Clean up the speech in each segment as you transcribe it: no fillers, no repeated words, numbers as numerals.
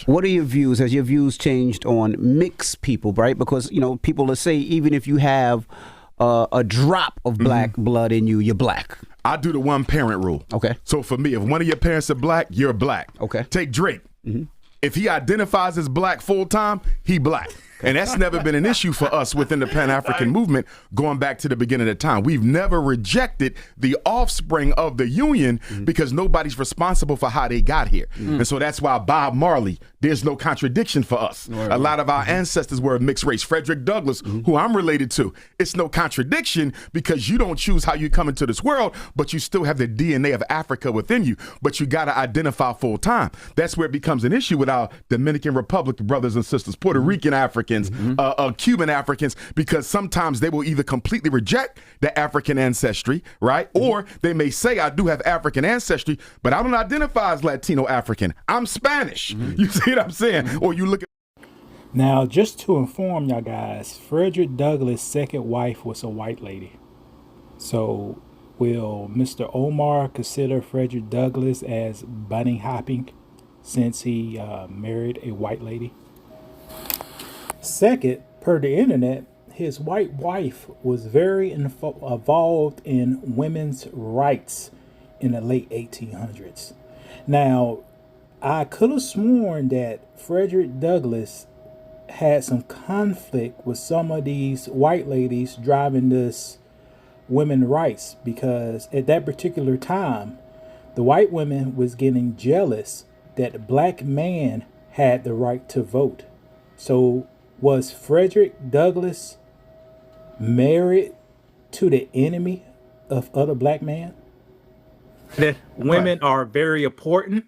What are your views? Has your views changed on mixed people, right? Because, you know, people will say even if you have a drop of black blood in you, you're black. I do the one parent rule. Okay. So for me, if one of your parents are black, you're black. Okay. Take Drake. If he identifies as black full time, he black. And that's never been an issue for us within the Pan-African movement going back to the beginning of time. We've never rejected the offspring of the Union because nobody's responsible for how they got here. And so that's why Bob Marley, there's no contradiction for us. A lot of our ancestors were of mixed race. Frederick Douglass, who I'm related to, it's no contradiction because you don't choose how you come into this world, but you still have the DNA of Africa within you, but you got to identify full time. That's where it becomes an issue with our Dominican Republic brothers and sisters, Puerto Rican Africans, Cuban Africans, because sometimes they will either completely reject the African ancestry, right? Or they may say, I do have African ancestry, but I don't identify as Latino African. I'm Spanish. You see what I'm saying? Or you look at. Now, just to inform y'all guys, Frederick Douglass' second wife was a white lady. So will Mr. Omar consider Frederick Douglass as bunny hopping since he married a white lady? Second, per the internet, his white wife was very involved in women's rights in the late 1800s. Now, I could have sworn that Frederick Douglass had some conflict with some of these white ladies driving this women's rights, because at that particular time, the white women was getting jealous that the black man had the right to vote. So was Frederick Douglass married to the enemy of other black men? That women are very important.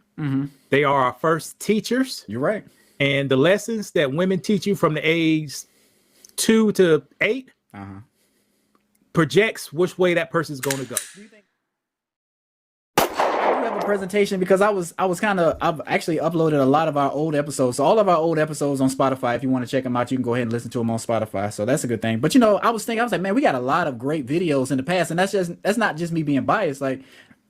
They are our first teachers. You're right. And the lessons that women teach you from the age 2 to 8 projects which way that person's going to go. Do you think I do have a presentation because I've actually uploaded a lot of our old episodes. So all of our old episodes on Spotify, if you want to check them out, you can go ahead and listen to them on Spotify. So that's a good thing. But you know, I was like, man, we got a lot of great videos in the past, and that's not just me being biased. Like,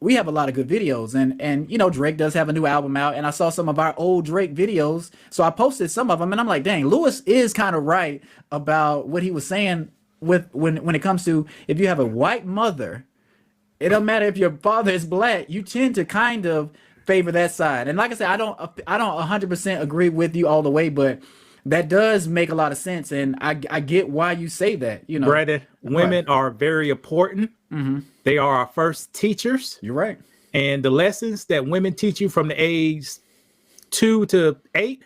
we have a lot of good videos, and you know, Drake does have a new album out, and I saw some of our old Drake videos, so I posted some of them, and I'm like, dang, Lewis is kind of right about what he was saying with when it comes to, if you have a white mother, it don't matter if your father is black, you tend to kind of favor that side. And like I said, I don't 100% agree with you all the way, but that does make a lot of sense, and I get why you say that. You know, Brandon, women are very important. They are our first teachers. You're right. And the lessons that women teach you from the age 2 to 8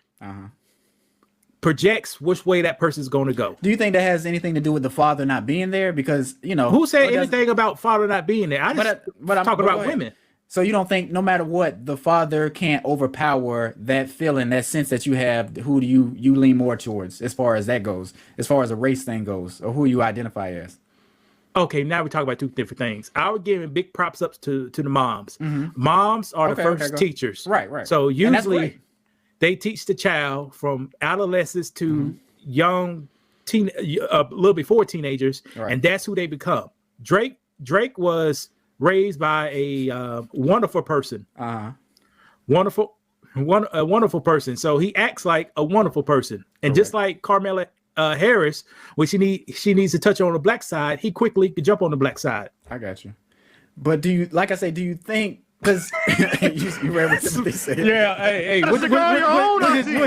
projects which way that person's going to go. Do you think that has anything to do with the father not being there? Because, you know, who said anything about father not being there? I just talking about women. So you don't think no matter what, the father can't overpower that feeling, that sense that you have? Who do you lean more towards as far as that goes, as far as a race thing goes, or who you identify as? Okay, now we talk about two different things. I would give big props up to the moms. Moms are the first teachers. Right. So usually they teach the child from adolescents to young a little before teenagers, and that's who they become. Drake was raised by a wonderful person. A wonderful person. So he acts like a wonderful person. And just like Carmela Harris, when she needs to touch on the black side, he quickly could jump on the black side. I got you. But do you think, because you read what they said? Yeah, hey, what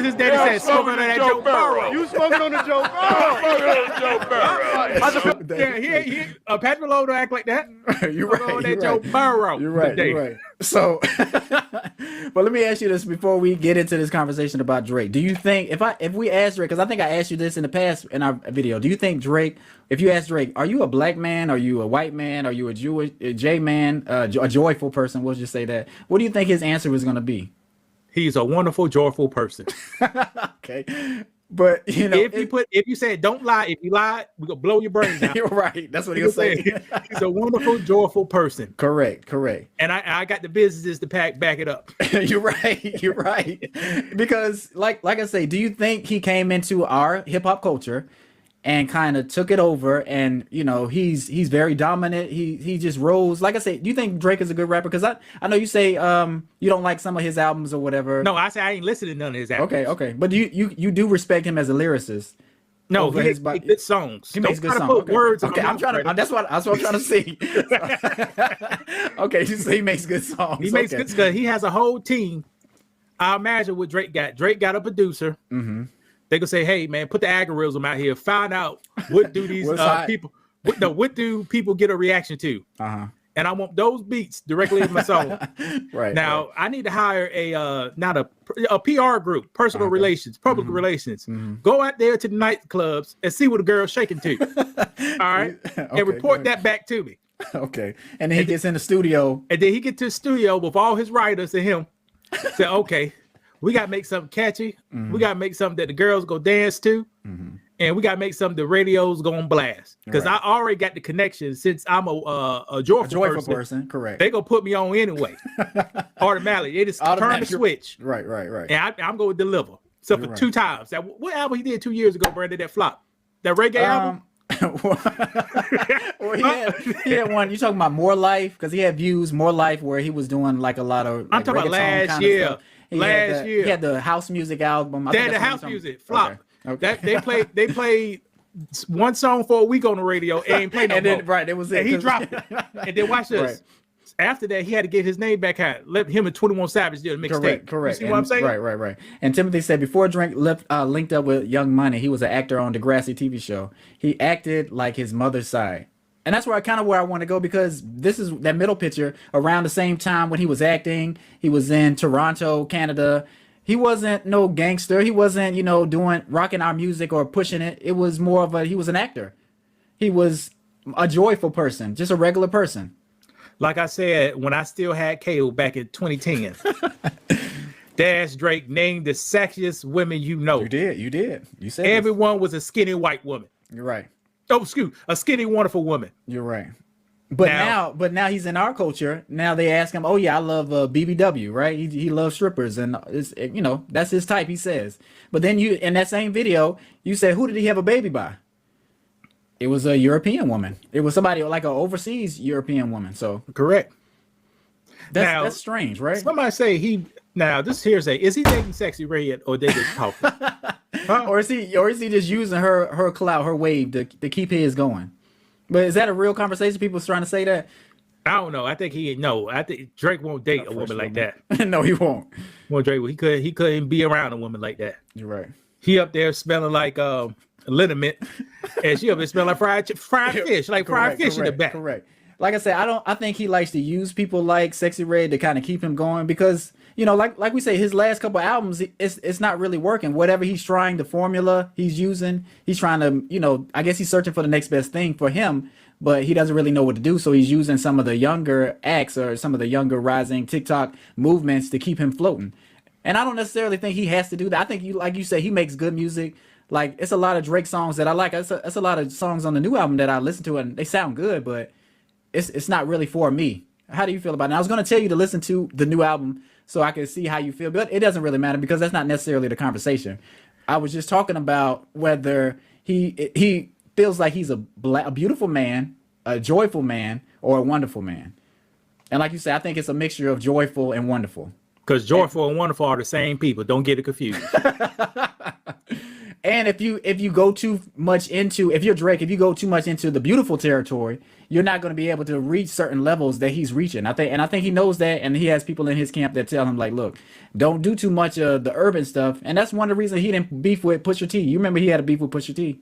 his daddy said? Smoking on that Joe Burrow. You smoking on the Joe Burrow. Yeah, Patrick Malone don't act like that. You're right. Joe Burrow. You're right. So, but let me ask you this before we get into this conversation about Drake. Do you think if we ask Drake, because I think I asked you this in the past in our video, do you think Drake, if you ask Drake, are you a black man? Are you a white man? Are you a J man? A joyful person? We'll just say that. What do you think his answer was going to be? He's a wonderful, joyful person. Okay. But you know, if you said don't lie, if you lie, we're gonna blow your brains out. You're right. That's what he'll say. He's a wonderful, joyful person. Correct. And I got the businesses to back it up. You're right. Because like I say, do you think he came into our hip hop culture and kind of took it over. And you know, he's very dominant. He just rose. Like I said, do you think Drake is a good rapper? Because I know you say you don't like some of his albums or whatever. No, I say I ain't listening to none of his albums. Okay, but you do respect him as a lyricist. No, he makes good songs. He makes good songs. Put words okay, I'm trying to. That's what I'm trying to see. Okay, you say he makes good songs. He makes good stuff. He has a whole team. I imagine what Drake got. Drake got a producer. Mm-hmm. They could say, "Hey, man, put the algorithm out here. Find out what do these people. What do people get a reaction to? And I want those beats directly in my song. Right now, I need to hire a PR group, personal relations, public relations. Go out there to the nightclubs and see what a girl's shaking to. All right, and report that back to me. Okay, and then he gets in the studio, and then he gets to the studio with all his writers and him. Say, okay, we got to make something catchy. We got to make something that the girls go dance to. And we got to make something the radio's going to blast. Because I already got the connection since I'm a joyful person. Correct. They going to put me on anyway. Automatically. They just turn the switch. Right. And I'm going to deliver. So for 2 times. What album he did 2 years ago, Brandon, that flop? That reggae album? Well, he had one. You talking about More Life? Because he had Views, More Life, where he was doing like a lot of. I'm talking about last year. He had the house music album. They had the house music flop. Okay. They played one song for a week on the radio and ain't played no more. Right, it was it. And he dropped it. And then watch this. Right. After that, he had to get his name back out. Let him and 21 Savage do a mixtape. Correct. You see what I'm saying? Right. And Timothy said before Drake linked up with Young Money, he was an actor on Degrassi TV show. He acted like his mother's side. And that's where I want to go, because this is that middle picture around the same time when he was acting. He was in Toronto, Canada. He wasn't no gangster. He wasn't, rocking our music or pushing it. It was more of he was an actor. He was a joyful person, just a regular person. Like I said, when I still had cable back in 2010, Dash Drake named the sexiest women you know. You did. You said everyone was a skinny white woman. You're right. Oh, a skinny, wonderful woman. You're right. But now he's in our culture. Now they ask him, "Oh yeah, I love BBW, right? He loves strippers, and that's his type." He says. But then you, in that same video, you said, "Who did he have a baby by?" It was a European woman. It was somebody like an overseas European woman. So correct. That's strange, right? Somebody say this hearsay. Is he dating Sexy Red, or they just talking? Huh? Or is he just using her clout, her wave to keep his going? But is that a real conversation? People trying to say that? I don't know. I think I think Drake won't date a woman like that. No, he won't. Well, Drake, he couldn't be around a woman like that. You're right. He up there smelling like liniment, and she up there smelling like fried fish, like fried fish in the back. Correct. Like I said, I think he likes to use people like Sexy Red to kind of keep him going, because like we say, his last couple of albums, it's not really working. Whatever he's trying, the formula he's using, he's trying to, I guess he's searching for the next best thing for him, but he doesn't really know what to do. So he's using some of the younger acts or some of the younger rising TikTok movements to keep him floating. And I don't necessarily think he has to do that. I think like you say, he makes good music. Like, it's a lot of Drake songs that I like. It's a lot of songs on the new album that I listen to, and they sound good, but it's not really for me. How do you feel about it? And I was going to tell you to listen to the new album so I could see how you feel, but it doesn't really matter, because that's not necessarily the conversation. I was just talking about whether he feels like he's a beautiful man, a joyful man, or a wonderful man. And like you said, I think it's a mixture of joyful and wonderful. Because joyful and wonderful are the same people. Don't get it confused. And if you go too much into, if you're Drake, if you go too much into the beautiful territory, you're not going to be able to reach certain levels that he's reaching. I think he knows that, and he has people in his camp that tell him, like, look, don't do too much of the urban stuff. And that's one of the reasons he didn't beef with Pusha T. You remember he had a beef with Pusha T.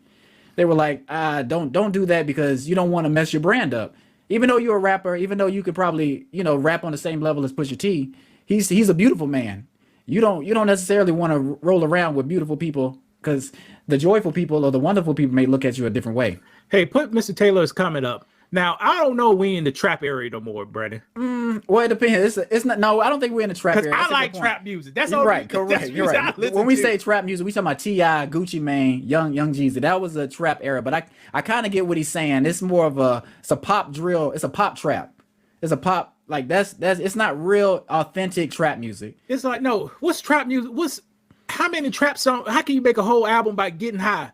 They were like, don't do that, because you don't want to mess your brand up. Even though you're a rapper, even though you could probably, rap on the same level as Pusha T, he's a beautiful man. You don't necessarily want to roll around with beautiful people, because the joyful people or the wonderful people may look at you a different way. Hey, put Mr. Taylor's comment up. Now, I don't know we in the trap area no more, Brandon. Well, it depends. It's not. No, I don't think we're in the trap area. I like trap music. That's all right. Correct. You're right. When we say trap music, we talking about T.I., Gucci Mane, Young Jeezy. That was a trap era. But I kind of get what he's saying. It's more of it's a pop drill. It's a pop trap. It's a pop, like that's it's not real authentic trap music. It's like, no, what's trap music? How many trap songs? How can you make a whole album by getting high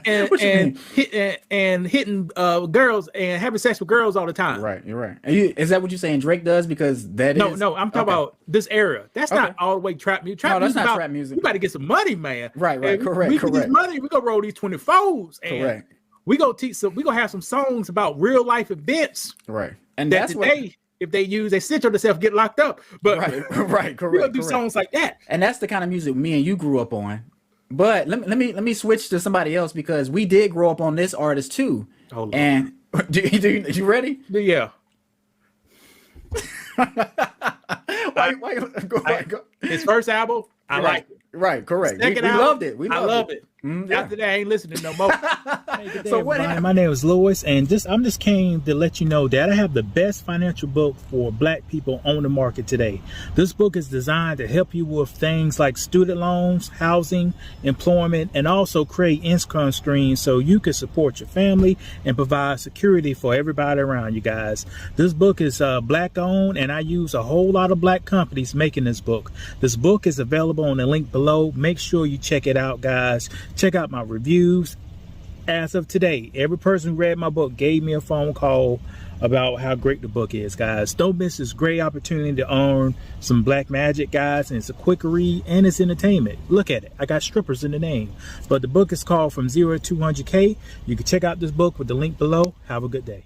and hitting girls and having sex with girls all the time. Right, you're right. Is that what you're saying Drake does? Because no, I'm talking about this era. That's not all the way trap music. No, that's not trap music. You got to get some money, man. Right, correct. We get this money. We gonna roll these 24s, and correct. We gonna teach some. We gonna have some songs about real life events. Right, and that's today, if they use, they snitch on themselves, get locked up. But right, correct. We gonna do songs like that, and that's the kind of music me and you grew up on. But let me switch to somebody else because we did grow up on this artist too. Hold on. And you ready? Yeah. Go. His first album, I liked it. Right, correct. We loved it. I love it. After that, I ain't listening no more. So what happened? My name is Louis, and I'm just came to let you know that I have the best financial book for Black people on the market today. This book is designed to help you with things like student loans, housing, employment, and also create income streams so you can support your family and provide security for everybody around you guys. This book is Black owned, and I use a whole lot of Black companies making this book. This book is available on the link below. Make sure you check it out, guys. Check out my reviews. As of today, every person who read my book gave me a phone call about how great the book is, guys. Don't miss this great opportunity to earn some Black magic, guys. And it's a quick read and it's entertainment. Look at it. I got strippers in the name. But the book is called From 0 to 200K. You can check out this book with the link below. Have a good day.